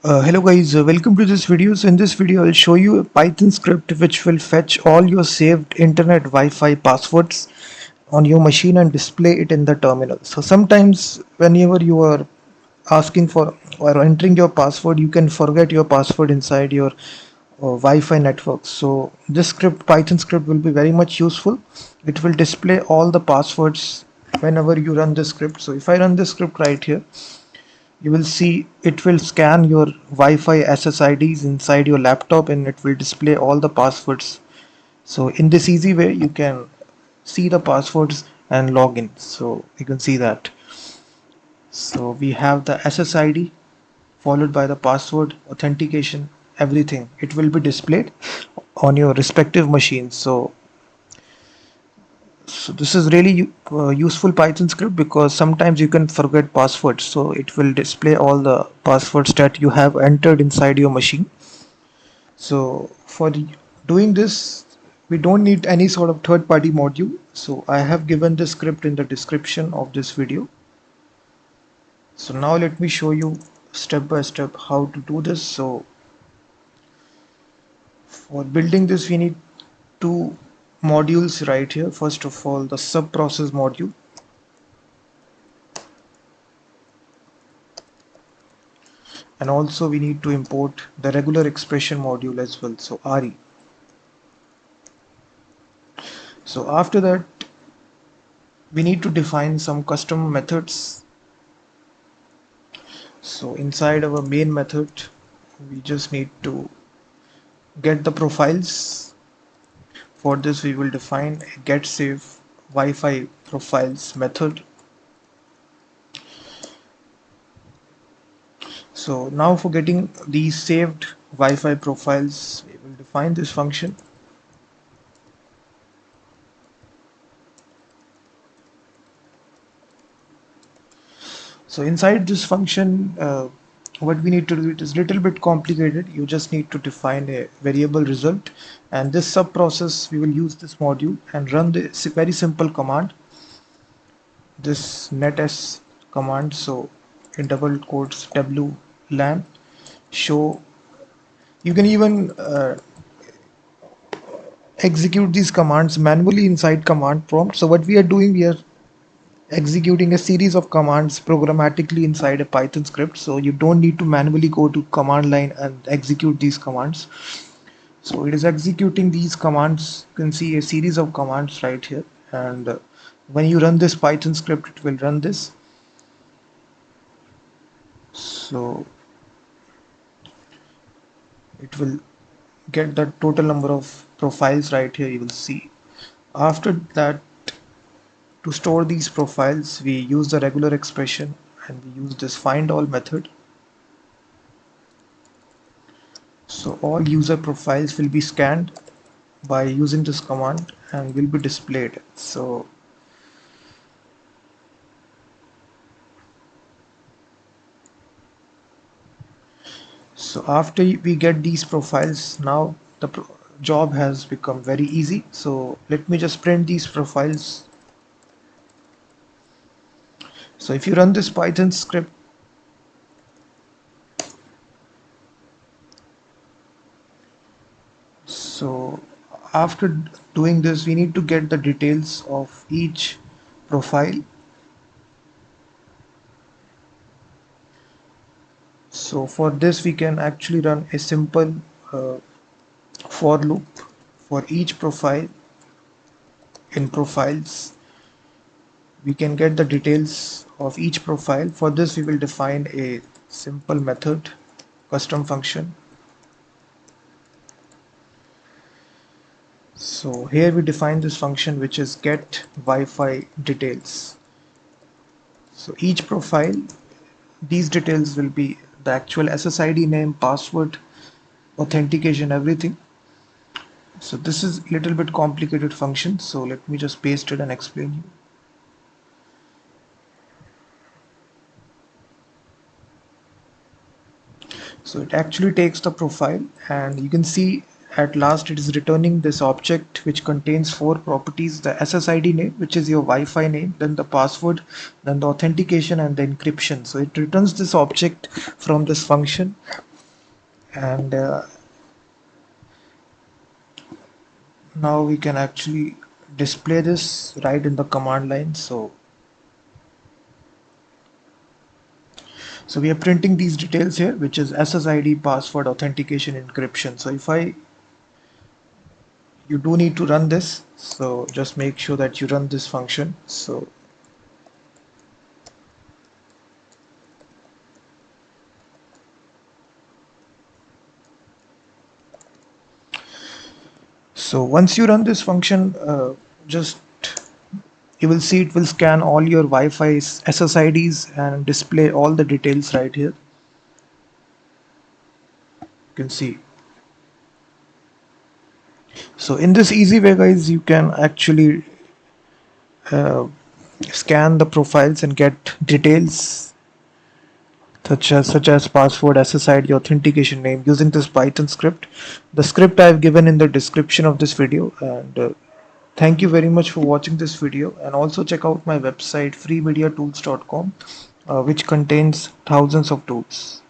Hello guys, welcome to this video. So in this video I'll show you a Python script which will fetch all your saved internet Wi-Fi passwords on your machine and display it in the terminal. So sometimes whenever you are asking for or entering your password, you can forget your password inside your Wi-Fi network. So this script, Python script, will be very much useful. It will display all the passwords whenever you run this script. So if I run this script right here, you will see it will scan your Wi-Fi SSIDs inside your laptop and it will display all the passwords. So in this easy way you can see the passwords and log in. So you can see that. So we have the SSID followed by the password, authentication, everything. It will be displayed on your respective machines. So this is really useful Python script because sometimes you can forget passwords. So it will display all the passwords that you have entered inside your machine. So for doing this, we don't need any sort of third-party module. So I have given the script in the description of this video. So now let me show you step by step how to do this. So for building this, we need two modules right here. First of all, the sub process module. And also we need to import the regular expression module as well, so RE. So after that we need to define some custom methods. So inside our main method we just need to get the profiles. For this we will define a get save Wi-Fi profiles method. So now for getting these saved Wi-Fi profiles, we will define this function. So inside this function, what we need to do, it is a little bit complicated. You just need to define a variable result, and this sub process we will use this module and run this very simple command, this nets command. So in double quotes wlan show. You can even execute these commands manually inside command prompt. So what we are doing, we are executing a series of commands programmatically inside a Python script, so you don't need to manually go to command line and execute these commands. So it is executing these commands. You can see a series of commands right here, and when you run this Python script, it will run this. So it will get the total number of profiles right here. You will see. After that, to store these profiles, we use the regular expression and we use this find all method. So all user profiles will be scanned by using this command and will be displayed. So after we get these profiles, now the job has become very easy. So let me just print these profiles. So if you run this Python script, so after doing this, we need to get the details of each profile. So for this, we can actually run a simple for loop for each profile. In profiles, we can get the details of each profile. For this, we will define a simple method, custom function. So here we define this function, which is get Wi-Fi details. So each profile, these details will be the actual SSID name, password, authentication, everything. So this is a little bit complicated function. So let me just paste it and explain you. So it actually takes the profile, and you can see at last it is returning this object which contains 4 properties: the SSID name, which is your Wi-Fi name, then the password, then the authentication, and the encryption. So it returns this object from this function, and now we can actually display this right in the command line. So we are printing these details here, which is SSID, password, authentication, encryption. So if I you do need to run this, so just make sure that you run this function. So once you run this function, just you will see it will scan all your Wi-Fi SSIDs and display all the details right here. You can see. So in this easy way, guys, you can actually uh, scan the profiles and get details such as password, SSID, authentication name using this Python script. The script I've given in the description of this video. And thank you very much for watching this video. And also check out my website freemediatools.com, which contains thousands of tools.